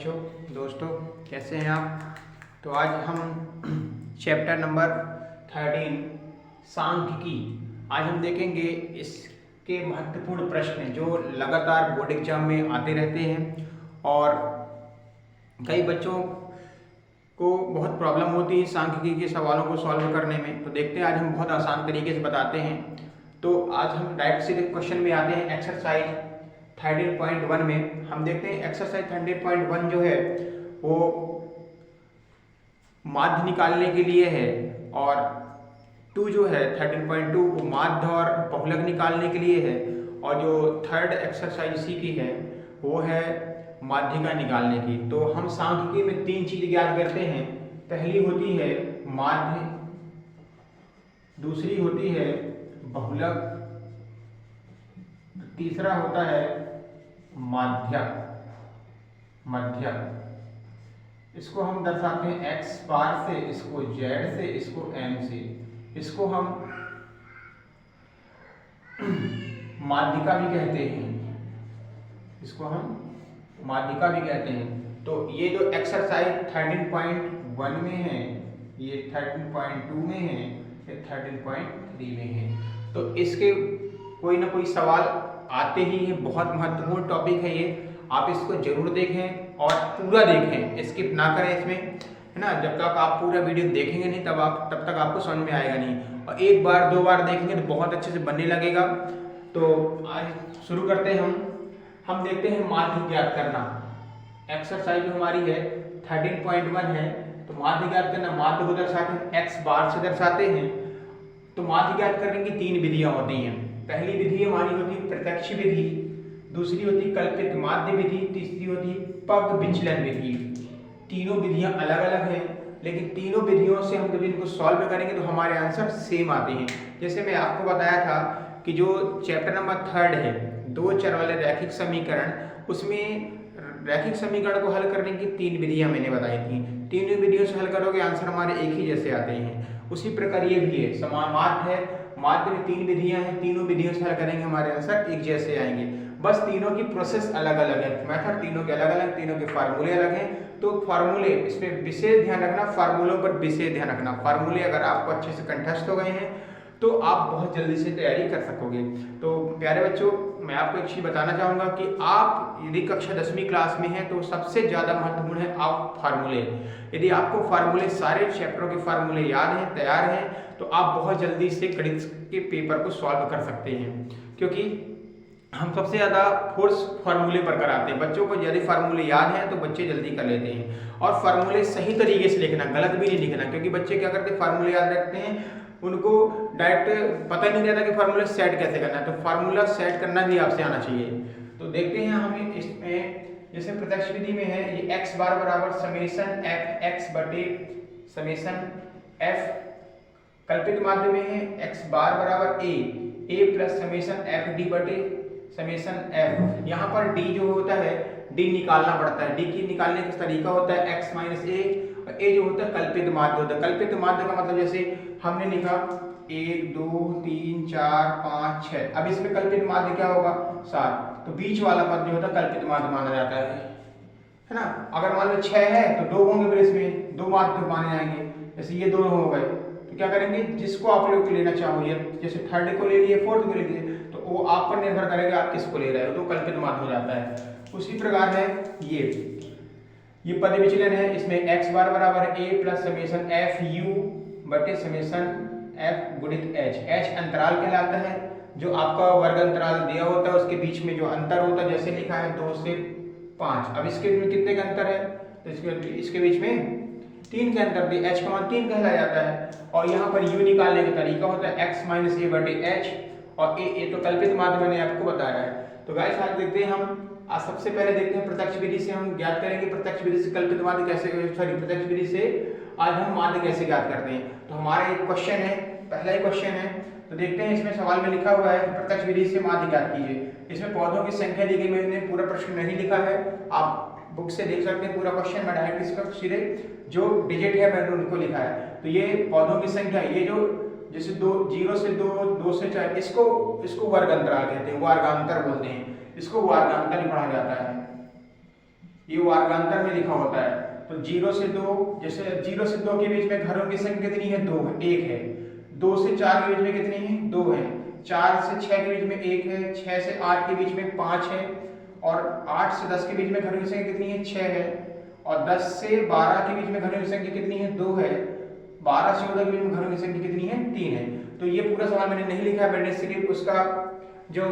बच्चों, दोस्तों, कैसे हैं आप। तो आज हम चैप्टर नंबर 13 सांख्यिकी आज हम देखेंगे। इसके महत्वपूर्ण प्रश्न जो लगातार बोर्ड एग्जाम में आते रहते हैं और कई बच्चों को बहुत प्रॉब्लम होती है सांख्यिकी के सवालों को सॉल्व करने में। तो देखते हैं आज हम बहुत आसान तरीके से बताते हैं। तो आज हम डायरेक्ट सीधे क्वेश्चन में आते हैं। एक्सरसाइज 13.1 में हम देखते हैं। एक्सरसाइज 13.1 जो है वो माध्य निकालने के लिए है और 2 जो है 13.2 वो माध्य और बहुलक निकालने के लिए है। और जो थर्ड एक्सरसाइज इसी की है वो है माध्यिका निकालने की। तो हम सांख्यिकी में 3 चीज ज्ञात करते हैं। पहली होती है माध्य, दूसरी होती है बहुलक, तीसरा होता है माध्यक। इसको हम दर्शाते हैं x बार से, इसको z से, इसको m से। इसको हम माध्यिका भी कहते हैं, इसको हम माध्यिका भी कहते हैं। तो ये जो एक्सरसाइज 13.1 में है, ये 13.2 में है, ये 13.3 में है। तो इसके कोई ना कोई सवाल आते ही है। बहुत महत्वपूर्ण टॉपिक है ये, आप इसको जरूर देखें और पूरा देखें, स्किप ना करें इसमें, है ना। जब तक आप पूरा वीडियो देखेंगे नहीं तब तक आपको समझ में आएगा नहीं। और एक बार 2 बार देखेंगे तो बहुत अच्छे से बनने लगेगा। तो आज शुरू करते हैं हम देखते हैं माध्य ज्ञात करना। एक्सरसाइज जो हमारी है 13.1 है। तो माध्य ज्ञात करना, माध्य को दर्शाते हैं x बार से दर्शाते हैं। तो माध्य ज्ञात करने की 3 विधियां होती हैं। पहली विधि हमारी होती है प्रत्यक्ष विधि, दूसरी होती कल्पित माध्य विधि, तीसरी होती पग विचलन विधि। तीनों विधियां अलग अलग हैं, लेकिन तीनों विधियों से हम जब इनको सॉल्व करेंगे तो हमारे आंसर सेम आते हैं। जैसे मैं आपको बताया था कि जो चैप्टर नंबर 3 है 2 चर वाले रैखिक समीकरण, उसमें रैखिक समीकरण को हल करने की 3 विधियां मैंने बताई थी। तीनों विधियों से हल करोगे आंसर हमारे एक ही जैसे आते हैं। उसी प्रकार ये भी है, समान माध्य है, माध्य में 3 विधियां हैं, तीनों विधियों से हल करेंगे हमारे आंसर एक जैसे आएंगे। बस तीनों की प्रोसेस अलग अलग है, मेथड तीनों के अलग अलग, तीनों के फार्मूले अलग हैं। तो फार्मूले, इसमें विशेष ध्यान रखना, फार्मूलों पर विशेष ध्यान रखना। फार्मूले अगर आपको अच्छे से कंठस्थ हो गए हैं तो आप बहुत जल्दी से तैयारी कर सकोगे। तो प्यारे बच्चों, मैं आपको एक चीज बताना चाहूंगा कि आप यदि कक्षा 10वीं क्लास में हैं तो सबसे ज्यादा महत्वपूर्ण है आप फार्मूले। यदि आपको फार्मूले, सारे चैप्टरों के फार्मूले याद हैं, तैयार हैं, तो आप बहुत जल्दी से गणित के पेपर को सॉल्व कर सकते हैं। क्योंकि हम सबसे ज़्यादा फोर्स फार्मूले पर कराते हैं। बच्चों को यदि फार्मूले याद हैं तो बच्चे जल्दी कर लेते हैं। और फार्मूले सही तरीके से लिखना, गलत भी नहीं लिखना। क्योंकि बच्चे क्या करते हैं, फार्मूले याद रखते हैं, उनको डायरेक्ट पता नहीं रहता कि फार्मूला सेट कैसे करना है। तो फार्मूला सेट करना भी आपसे आना चाहिए। तो देखते हैं हमें इसमें, जैसे प्रत्यक्ष विधि में है ये x बार बराबर समेशन f x बटे समेशन f। कल्पित माध्य में है x बार बराबर a plus summation f d बटे समेशन f। यहाँ पर d जो होता है, d निकालना पड़ता है। d की निकालने का तरीका होता है x माइनस a, और a जो होता है कल्पित माध्य होता है। कल्पित माध्य का मतलब जैसे हमने लिखा 1 2 3 4 5 6। अब इसमें कल्पित माध्य क्या होगा, 7। तो बीच वाला पद जो होता है कल्पित माध्य माना जाता है ना। अगर मान लो 6 है तो 2 होंगे, फिर इसमें 2 माध्य माने जाएंगे। जैसे ये 2 हो गए तो क्या करेंगे, जिसको आप लोग लेना चाहो, ये जैसे 3rd को ले लिए, 4th को ले लिए, तो वो आप पर निर्भर करेगा आप किसको ले रहे हो, तो कल्पित माध्य हो जाता है। उसी प्रकार है ये पद विचलन है। इसमें x बार बराबर a plus summation f u बटे समेशन f गुणित h। h अंतराल कहलाता है, जो आपका वर्ग अंतराल दिया होता है उसके बीच में जो अंतर होता है। जैसे लिखा है 2 से 5। अब इसके बीच में कितने का अंतर है, तो इसके बीच में 3 का अंतर, h का मान 3 कहलाया जाता है। और यहाँ पर u निकालने का तरीका होता है x माइनस a बटे h, और a तो कल्पित माध्य मैंने आपको बताया है। तो गाइस आज देखते हैं हम, आज सबसे पहले देखते हैं प्रत्यक्ष विधि से हम ज्ञात करेंगे प्रत्यक्ष विधि से कल्पित माध्य कैसे, प्रत्यक्ष विधि से आज हम माध्य कैसे ज्ञात करते हैं। तो हमारा एक क्वेश्चन है, पहला ही क्वेश्चन है। तो देखते हैं, इसमें सवाल में लिखा हुआ है प्रत्यक्ष विधि से माध्य ज्ञात कीजिए। इसमें पौधों की संख्या दी गई, मैंने पूरा प्रश्न नहीं लिखा है, आप बुक से देख सकते हैं पूरा क्वेश्चन। मैं डायरेक्ट इसका सीधे जो डिजिट है मैंने उनको लिखा है। तो ये पौधों की संख्या, ये जो जैसे 0 से 2 से 4, इसको वर्ग अंतराल कहते हैं, वर्गांतर बोलते हैं, इसको वर्गांतर ही पढ़ा जाता है। ये वर्गांतर में लिखा होता है। तो 0 से 2, जैसे 0 से 2 के बीच में घरों की संख्या कितनी है? 2 है, 1 है। 2 से 4 के बीच में कितनी है? 2 है। 4 से 6 के बीच में 1 है। 6 से 8 के बीच में 5 है। और 8 से 10 के बीच में घरों की संख्या कितनी है? 6 है। और 10 से 12 के बीच में घरों की संख्या कितनी है? 2 है। 12 से 14 के बीच में घरों की संख्या कितनी है? 3 है। तो ये पूरा सवाल मैंने नहीं लिखा है, मैंने सिर्फ उसका जो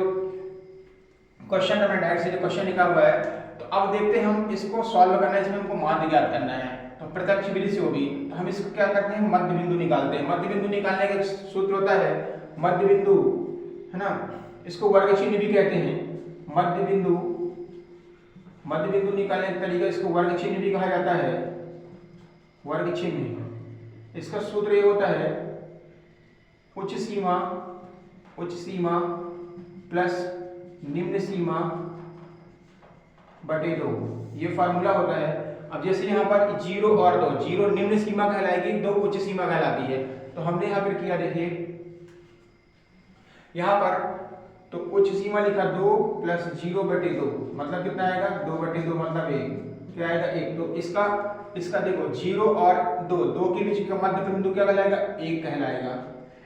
क्वेश्चन है, डायरेक्ट से जो क्वेश्चन लिखा हुआ है। तो अब देखते हैं हम इसको सॉल्व करना है, इसमें हमको माध्य ज्ञात करना है। तो प्रत्यक्ष विधि से होगी, तो हम इसको क्या करते हैं? मध्य बिंदु निकालते हैं। मध्य बिंदु निकालने का सूत्र होता है मध्य बिंदु, है ना, इसको वर्ग चिन्ह भी कहते हैं। मध्य बिंदु निकालने का तरीका, इसको वर्ग चिन्ह भी कहा जाता है। वर्ग चिन्ह, इसका सूत्र ये होता है उच्च सीमा प्लस निम्न सीमा बटे 2, ये फार्मूला होता है। अब जैसे यहाँ पर 0 और 2, 0 निम्न सीमा कहलाएगी, 2 उच्च सीमा कहलाती है। तो हमने यहाँ पर किया, देखिए यहाँ पर तो उच्च सीमा लिखा 2 प्लस 0 बटे 2, मतलब कितना आएगा? 2 बटे 2 मतलब 1, क्या आएगा? 1। तो इसका देखो 0 और 2 के बीच का मध्य बिंदु क्या कहलाएगा? 1 कहलाएगा।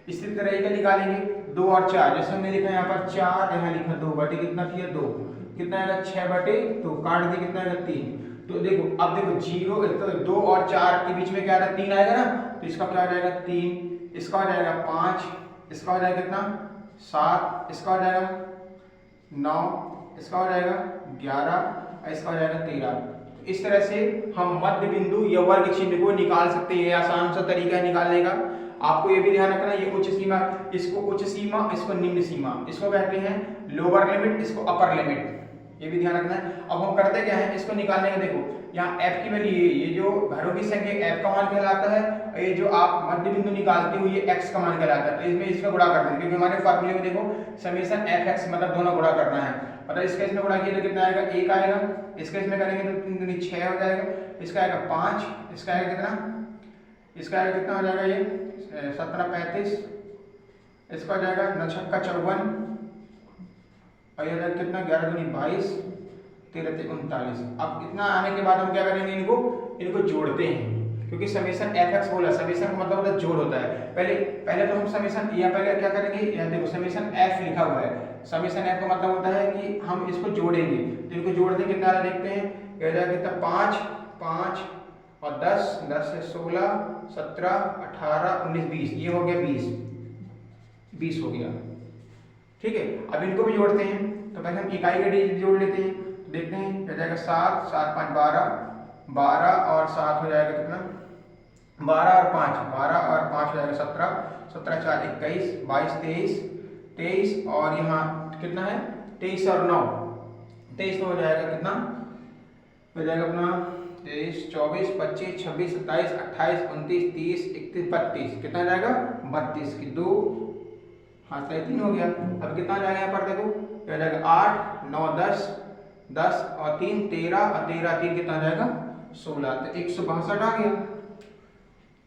इसी तरह का निकालेंगे 2 और 4, जैसे हमने लिखा यहाँ पर 4, यहाँ लिखा 2 बटे कितना किया? 2, कितना आएगा? 6 बटे 2, काट दिए, कितना आएगा? 3। तो देखो अब देखो 2 और 4 के बीच में क्या आएगा? 3 आएगा ना, तो इसका क्या हो जाएगा? 3, इसका हो जाएगा 5, इसका हो जाएगा कितना? 7, इसका हो जाएगा 9, इसका हो जाएगा 11, इसका हो जाएगा 13। इस तरह से हम मध्य बिंदु या वर्ग चिन्ह को निकाल सकते हैं। आसान सा तरीका है निकालने का। आपको ये भी ध्यान रखना, ये उच्च सीमा, इसको उच्च सीमा, इसको निम्न सीमा, इसको कहते हैं लोअर लिमिट, इसको अपर लिमिट, ये भी ध्यान रखना है। अब हम करते क्या है, इसको निकालने का देखो यहाँ f की वैल्यू, ये जो घरों की संख्या f का मान कहलाता है, और ये जो आप मध्य बिंदु निकालते हो ये x का मान कहलाता है। तो इसमें इसका गुणा कर देंगे, क्योंकि हमारे फार्मूले में देखो समेशन fx मतलब दोनों गुणा करना है। मतलब इसका इसमें गुणा किया तो कितना आएगा? 1 आएगा। इसका इसमें करेंगे तो 3 दूनी 6 हो जाएगा। इसका आएगा 5, इसका आएगा कितना? इसका आएगा कितना हो जाएगा? ये 17 35, इसका हो जाएगा 9 छक्का 54, और ये कितना? 11 दूनी 22, 13 तिक 39। अब इतना आने के बाद हम क्या करेंगे? इनको जोड़ते हैं, क्योंकि समेशन fx बोला, समेशन का मतलब होता है जोड़ होता है। पहले तो हम समेशन, या पहले क्या करेंगे? यहाँ देखो समेशन f लिखा हुआ है। समेशन f का मतलब होता है कि हम इसको जोड़ेंगे। तो इनको जोड़ते कितना आ रहा देखते हैं। क्या जाएगा? कितना? 5 5 और 10, 10 से 16, 17, 18, 19, 20, ये हो गया 20 हो गया। ठीक है, अब इनको भी जोड़ते हैं। तो पहले हम इकाई का डिजिट जोड़ लेते हैं। देखते हैं क्या जाएगा? 7 7 5 12, 12 और 7 हो जाएगा कितना? 12 और 5, 12 और 5 हो जाएगा 17, 17 4 21, 22 23, और यहाँ कितना है? 23 और 9, 23 में हो जाएगा कितना? हो जाएगा अपना 23 24 25 26 27 28 29 30 31 32, कितना आ जाएगा? 32 की 2 हाथ से 3 हो गया। अब कितना आ जाएगा यहाँ पर देखो? क्या जाएगा? 8 9 10, 10 और 3 13, और 13 3 कितना आ जाएगा? 16। तो 162 आ गया,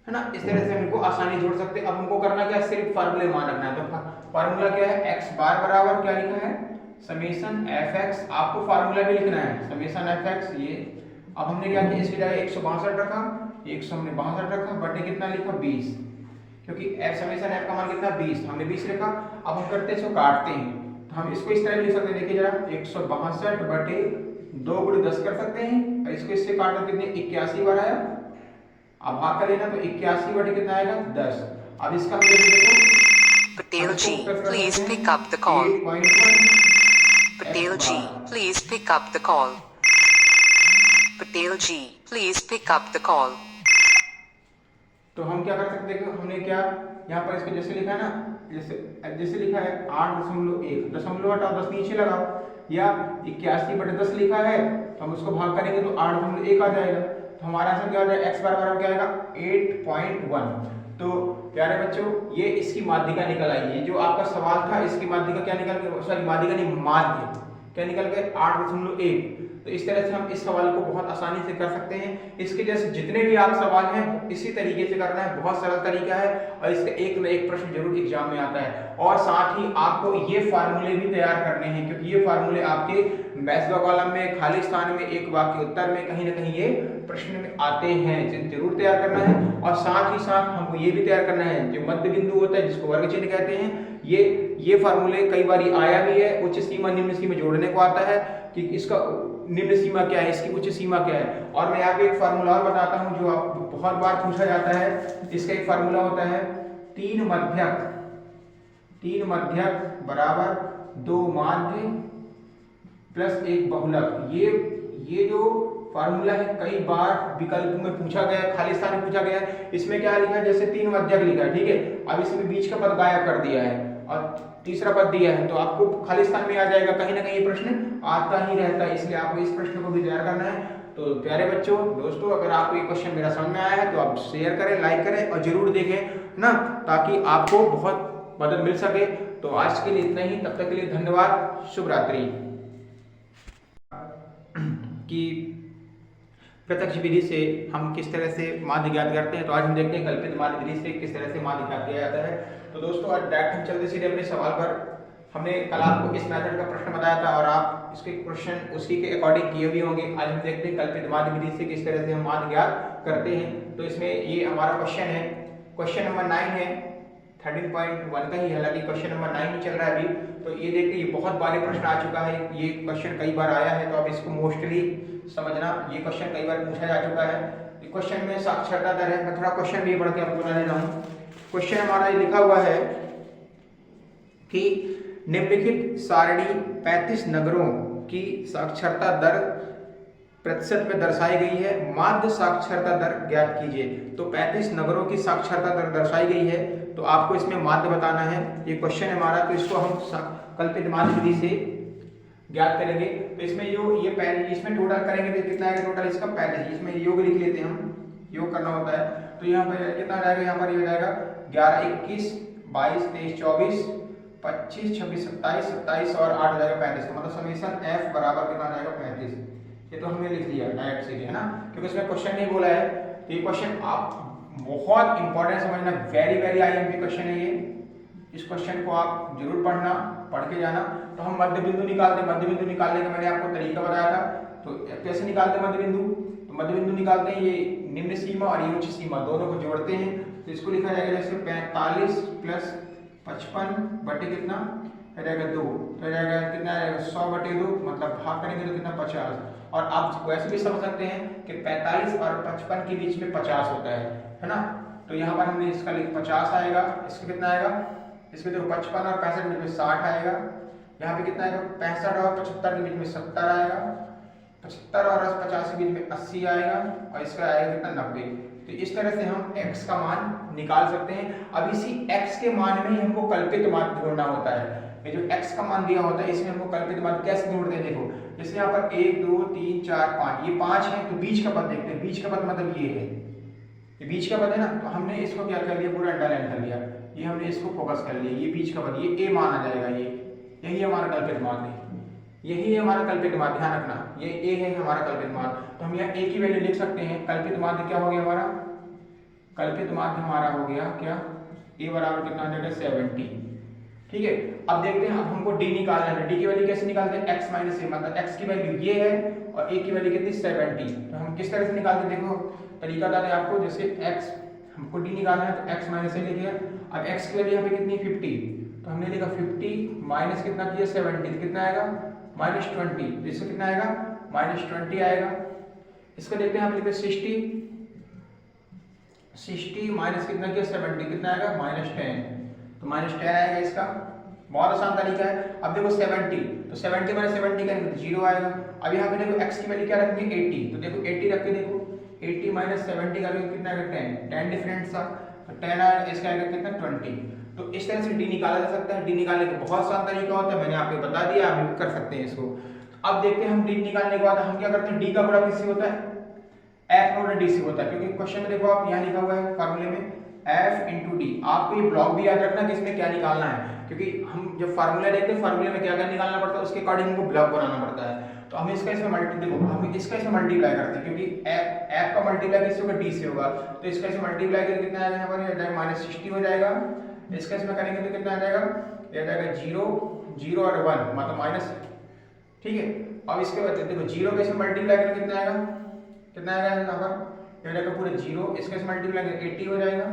है ना। इस तरह से हम इनको आसानी जोड़ सकते हैं। अब हमको करना क्या है? सिर्फ फार्मूले मान रखना है। तो फार्मूला क्या है? x बार बराबर क्या लिखा है? Summation fx। आपको फार्मूला भी लिखना है, समेशन fx। ये अब हमने क्या किया? इसकी जगह 162 रखा, 162 रखा, बटे कितना लिखा? 20, क्योंकि समेशन f का मान कितना? 20, हमने 20 रखा। अब हम करते हैं इसको काटते हैं। तो हम इसको इस तरह लिख सकते हैं, देखिए जरा, 162 बटे 2 गुणे 10 कर सकते हैं, और इसको इससे काटो कितने? 81 बार आया। अब भाग कर लेना, तो 81 बटे कितना आएगा? 10। अब इसका Patel ji, please pick up the call. Patel ji, please pick up the call. Patel ji, please pick up the call. तो हम क्या कर सकते हैं? हमने क्या यहाँ पर इसको जैसे लिखा है ना, जैसे लिखा है 8.1, दशमलव हटाओ, 10 नीचे लगाओ, या 81 बटे 10 लिखा है, तो हम उसको भाग करेंगे तो 8.1 आ जाएगा। तो हमारा आंसर क्या हो जाएगा? x बराबर क्या आएगा? 8.1। तो प्यारे बच्चों, ये इसकी माध्यिका निकल आई। ये जो आपका सवाल था, इसकी माध्यिका क्या निकल के, सॉरी माध्यिका नहीं, माध्य क्या निकल गए? 8.1। तो इस तरह से हम इस सवाल को बहुत आसानी से कर सकते हैं। इसके जैसे जितने भी आप सवाल हैं इसी तरीके से करना है, बहुत सरल तरीका है और इसका एक न एक प्रश्न जरूर एग्जाम में आता है। और साथ ही आपको ये फार्मूले भी तैयार करने हैं, क्योंकि ये फार्मूले आपके मैथ्स कॉलम में, खाली स्थान में, एक वाक्य उत्तर में कहीं ना कहीं ये प्रश्न में आते हैं, जरूर तैयार करना है। और साथ ही साथ हमको ये भी तैयार करना है जो मध्य बिंदु होता है जिसको वर्ग चिन्ह कहते हैं, ये फार्मूले कई बार आया भी है, उच्च सीमा निम्न सीमा जोड़ने को आता है कि इसका निम्न सीमा क्या है, इसकी उच्च सीमा क्या है। और मैं यहाँ पे एक फार्मूला और बताता हूँ जो आप बहुत बार पूछा जाता है। इसका एक फार्मूला होता है 3 मध्यक बराबर 2 माध्य प्लस 1 बहुलक। ये जो फार्मूला है कई बार विकल्प में पूछा गया, खाली स्थान में पूछा गया। इसमें क्या लिखा है, जैसे 3 मध्यक लिखा है, ठीक है, अब इसमें बीच का पद गायब कर दिया है और तीसरा पद दिया है, तो आपको खाली स्थान में आ जाएगा। कहीं ना कहीं प्रश्न आता ही रहता है, इसलिए आपको इस प्रश्न को भी तैयार करना है। तो प्यारे बच्चों, दोस्तों, अगर आपको ये क्वेश्चन मेरा समझ में आया है तो आप शेयर करें, लाइक करें और जरूर देखें ना, ताकि आपको बहुत मदद मिल सके। तो आज के लिए इतना ही, तब तक के लिए धन्यवाद, शुभ रात्रि। कि प्रत्यक्ष विधि से हम किस तरह से माध्य ज्ञात करते हैं, तो आज हम देखते हैं कल्पित माध्य विधि से किस तरह से माध्य ज्ञात किया जाता है। तो दोस्तों, आज डायरेक्ट हम चलते सीधे अपने सवाल पर। हमने कल आपको इस मेथड का प्रश्न बताया था और आप इसके क्वेश्चन उसी के अकॉर्डिंग किए भी होंगे। आज हम देखते हैं कल्पित माध्य विधि से किस तरह से हम माध्य ज्ञात करते हैं। तो इसमें ये हमारा क्वेश्चन है, क्वेश्चन नंबर 9 है, 13.1 का ही, हालांकि क्वेश्चन नंबर 9 ही चल रहा है अभी। तो ये देखते, ये बहुत बार प्रश्न आ चुका है, ये क्वेश्चन कई बार आया है, तो आप इसको मोस्टली समझना, ये क्वेश्चन कई बार पूछा जा चुका है। क्वेश्चन में साक्षरता दर है, मैं थोड़ा क्वेश्चन भी पढ़ के आपको बता देता हूँ। क्वेश्चन हमारा ये लिखा हुआ है कि निम्नलिखित सारणी 35 नगरों की साक्षरता दर प्रतिशत में दर्शाई गई है, माध्य साक्षरता दर ज्ञात कीजिए। तो 35 नगरों की साक्षरता दर दर्शाई गई है, तो आपको इसमें माध्य बताना है। ये क्वेश्चन है हमारा, तो इसको हम कल्पित माध्य विधि से ज्ञात करेंगे। तो इसमें जो ये पहले इसमें टोटल करेंगे तो कितना आएगा, टोटल इसका 35, इसमें योग लिख लेते हैं, हम योग करना होता है। तो यहाँ पर कितना आ जाएगा, यहाँ पर ये हो जाएगा 11, 21, 22, 23, 24, 25, 26, 27, 27 और 8 हो जाएगा 35। तो मतलब समेशन F बराबर कितना आ जाएगा 35। ये तो हमने लिख लिया डायरेक्ट से, है ना, क्योंकि इसमें क्वेश्चन नहीं बोला है। तो ये क्वेश्चन आप बहुत इंपॉर्टेंट समझना, वेरी IMP क्वेश्चन है ये। इस क्वेश्चन को आप जरूर पढ़ना, पढ़ के जाना। तो हम मध्य बिंदु निकालते, मध्य बिंदु निकालने का मैंने आपको तरीका बताया था। तो कैसे निकालते मध्य बिंदु, तो मध्य बिंदु निकालते हैं, ये निम्न सीमा और ये उच्च सीमा दोनों को जोड़ते हैं। तो इसको लिखा जाएगा जैसे 45 प्लस 55 बटे कितना हो जाएगा 2, तो हो जाएगा कितना आएगा 100 बटे 2, मतलब भाग करेंगे तो कितना 50। और आप वैसे भी समझ सकते हैं कि 45 और 55 के बीच में 50 होता है ना। तो यहाँ पर हमने इसका 50 आएगा, इसका कितना आएगा, इसमें देखो 55 और 65 के बीच में 60 आएगा, यहाँ पे कितना आएगा 65 और 75 के बीच में 70 आएगा, 75 और 50 के बीच में 80 आएगा और इसका आएगा कितना 90। तो इस तरह से हम x का मान निकाल सकते हैं। अब इसी x के मान में ही हमको कल्पित माध्य जोड़ना होता है। ये जो x का मान दिया होता है इसमें हमको कल्पित माध्य कैसे जोड़ते हैं, देखो जैसे यहाँ पर 1 2 3 4 5, ये 5 है, तो बीच का पद देखते हैं। बीच का पद मतलब ये है, ये बीच का पद है ना, तो हमने इसको क्या कर लिया, पूरा अंडरलाइन कर लिया, ये हमने इसको फोकस कर लिया, ये बीच का पद, ये a मान आ जाएगा, यही हमारा कल्पित माध्य, यही है हमारा कल्पित माध्य, ध्यान रखना, ये a है हमारा कल्पित माध्य। तो हम यहाँ a की वैल्यू लिख सकते हैं। कल्पित माध्य क्या हो गया हमारा, कल्पित माध्य हमारा हो गया क्या, a बराबर कितना आ जाएगा 70। ठीक है, अब देखते हैं, अब हमको d निकालना है। d की वैल्यू कैसे निकालते हैं, x माइनस a, मतलब x की वैल्यू ये है और a की वैल्यू कितनी 70। तो हम किस तरह से निकालते हैं, देखो तरीका बता दें आपको। जैसे x हमको d निकालना है तो x माइनस a लिखिए। अब x की वैल्यू यहाँ पे कितनी 50, तो हमने लिखा 50 माइनस कितना किया 70, तो कितना आएगा -20। तो इससे कितना आएगा -20 आएगा। इसको देखते हैं, हम लिखते हैं 60 माइनस कितना किया 70, कितना आएगा -10, तो -10 आएगा इसका। बहुत आसान तरीका है। अब देखो 70, तो 70 माइनस 70 करेंगे तो 0 आएगा। अब यहाँ पे देखो x की वैल्यू क्या रखेंगे 80, तो देखो 80 रख के देखो 80 माइनस 70 करेंगे कितना आएगा 10 डिफरेंस था, तो 10 आएगा, इसका आएगा कितना 20। तो इस तरह से d निकाला जा सकता है। d निकालने का बहुत आसान तरीका होता है, मैंने आपको बता दिया, आप भी कर सकते हैं इसको। अब देखते हैं हम d निकालने के बाद हम क्या करते हैं, d का गुणा किससे होता है, f नोट d से होता है, क्योंकि क्वेश्चन में देखो आप यहाँ लिखा हुआ है फार्मूले में f इंटू डी। आपको ये ब्लॉक भी याद रखना कि इसमें क्या निकालना है, क्योंकि हम जब फार्मूला देखते हैं फार्मूले में क्या क्या निकालना पड़ता है उसके अकॉर्डिंग हमको ब्लॉक बनाना पड़ता है। तो हम इसका इसमें मल्टीप्लाई करते हैं, क्योंकि एफ का मल्टीप्लाई किससे होगा, डी से होगा। तो इसका इसमें मल्टीप्लाई करके कितना आएगा, यहाँ पर -60 हो जाएगा। इसका इसमें करेंगे तो कितना आ जाएगा, ये आ जाएगा 0 0 और 1 मतलब माइनस, ठीक है। अब इसके बाद देखो 0 के इसमें मल्टीप्लाई करके कितना आएगा, यहाँ पर ये जाएगा पूरे 0, इसके इसमें मल्टीप्लाई करके 80 हो जाएगा,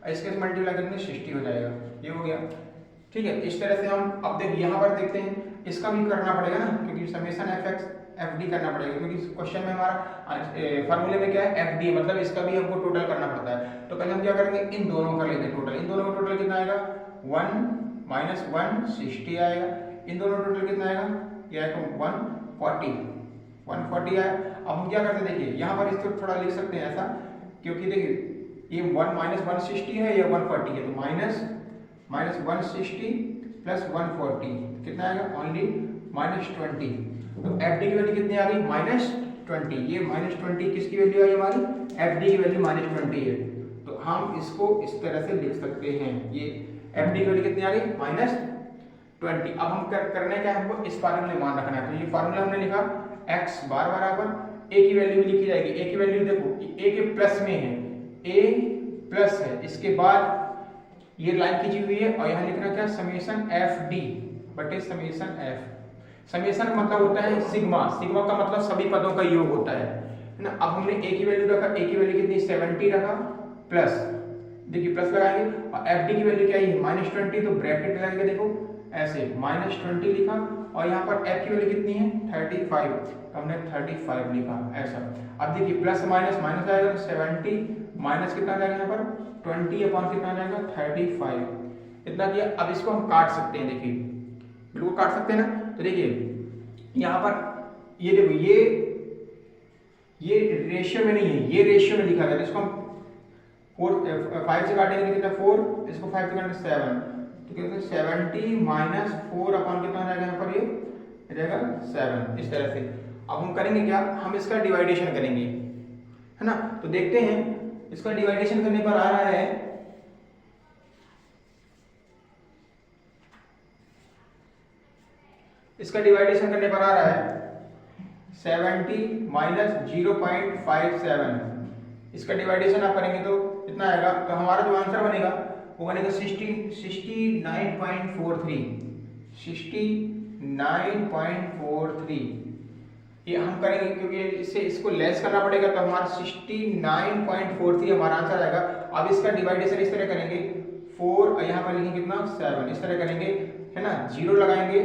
और इसके इसमें मल्टीप्लाई करके 60 हो जाएगा, ये हो गया, ठीक है। इस तरह से हम अब यहाँ पर देखते हैं, इसका भी करना पड़ेगा ना, क्योंकि समेशन FD करना पड़ेगा, क्योंकि क्वेश्चन में हमारा फार्मूले में क्या है, FD, मतलब इसका भी हमको टोटल करना पड़ता है। तो पहले हम क्या करेंगे, इन दोनों का लेते हैं टोटल। इन दोनों का टोटल कितना आएगा, 1 - 1 60 आएगा। इन दोनों का टोटल कितना आएगा, ये आएगा 140 आया। अब हम क्या करते हैं, देखिए यहाँ पर इसको थोड़ा लिख सकते हैं ऐसा, क्योंकि देखिए ये 1 - 160 है, या 140 है, तो -160 + 140 कितना आएगा, ओनली -20। तो FD की वैल्यू कितनी आ गई, -20। ये -20 किसकी वैल्यू आई हमारी, FD की वैल्यू -20 है। तो हम इसको इस तरह से लिख सकते हैं, ये FD की वैल्यू कितनी आ गई, -20। अब हम करने क्या है, हमको इस फार्मूले में मान रखना है। तो ये फार्मूला हमने लिखा, x बार बराबर a की वैल्यू भी लिखी जाएगी। a की वैल्यू देखो, a के प्लस में है, a प्लस है, इसके बाद ये लाइन खींची हुई है, और यहाँ लिखना क्या, समेशन FD बटे समेशन F। समेशन का मतलब होता है सिग्मा, सिग्मा का मतलब सभी पदों का योग होता है ना। अब हमने a की वैल्यू रखा, a की वैल्यू कितनी 70 रखा, प्लस, देखिए प्लस लगाएंगे, और FD की वैल्यू क्या है, -20, तो ब्रैकेट लगाएंगे, देखो ऐसे -20 लिखा, और यहाँ पर f की वैल्यू कितनी है 35, तो हमने 35 लिखा ऐसा। अब देखिए प्लस माइनस आएगा, 70 माइनस कितना जाएगा, यहाँ पर 20 अपॉन कितना जाएगा, 35 इतना किया। अब इसको हम काट सकते हैं, देखिए बिल्कुल काट सकते हैं ना। तो देखिए यहाँ पर ये देखो, ये रेशियो में नहीं है, ये रेशियो में लिखा गया, तो इसको हम 5 से काटेंगे तो कितना 4, इसको 5 से काटेंगे 7, तो कितना 70 - 4 अपॉन कितना जाएगा, यहाँ पर ये जाएगा 7, इस तरह से। अब हम करेंगे क्या, हम इसका डिवाइडेशन करेंगे, है ना। तो देखते हैं, इसका डिवाइडेशन करने पर आ रहा है, इसका डिवाइडेशन करने पर आ रहा है 70 - 0.57। इसका डिवाइडेशन आप करेंगे तो कितना आएगा, तो हमारा जो आंसर बनेगा वो बनेगा 69.43। ये हम करेंगे क्योंकि इससे इसको लेस करना पड़ेगा, तो हमारा 69.43 हमारा आंसर आएगा। अब इसका डिवाइडेशन इस तरह करेंगे, 4 और यहाँ पर लिखेंगे कितना 7, इस तरह करेंगे, है ना। 0 लगाएंगे,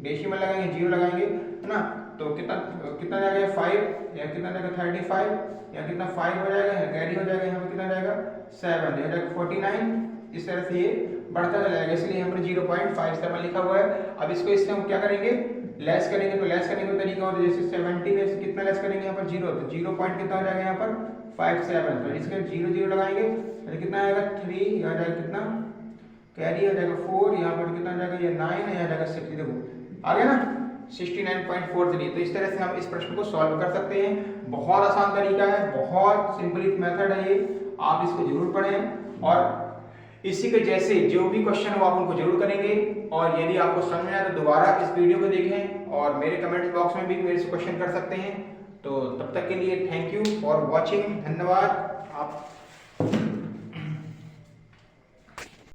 डेसिमल लगाएंगे, 0 लगाएंगे, है ना। तो कितना जाएगा 5, या कितना जाएगा 35, या कितना 5 हो जाएगा, या कैरी हो जाएगा, यहाँ पर कितना जाएगा 7, हो जाएगा 49। इस तरह से ये बढ़ता चला जाएगा, इसलिए यहाँ पर 0.57 लिखा हुआ है। अब इसको इससे हम क्या करेंगे, लेस करेंगे। तो लेस करने का तरीका होता है, जैसे 70 में कितना लेस करेंगे, यहाँ पर 0, तो 0 पॉइंट कितना हो जाएगा, यहाँ पर 57, तो इसके 0 0 लगाएंगे, तो कितना आएगा 3, यहाँ जाएगा कितना कैरी हो जाएगा 4, यहाँ पर कितना जाएगा, ये 9 है, यहाँ जाएगा 6, देखो आ गया ना 69.43। तो इस तरह से हम इस प्रश्न को सॉल्व कर सकते हैं। बहुत आसान तरीका है, बहुत सिंपल मेथड है ये, आप इसको जरूर पढ़ें, और इसी के जैसे जो भी क्वेश्चन हो आप उनको जरूर करेंगे। और यदि आपको समझ में आए तो दोबारा इस वीडियो को देखें, और मेरे कमेंट बॉक्स में भी मेरे से क्वेश्चन कर सकते हैं। तो तब तक के लिए थैंक यू फॉर वॉचिंग, धन्यवाद। आप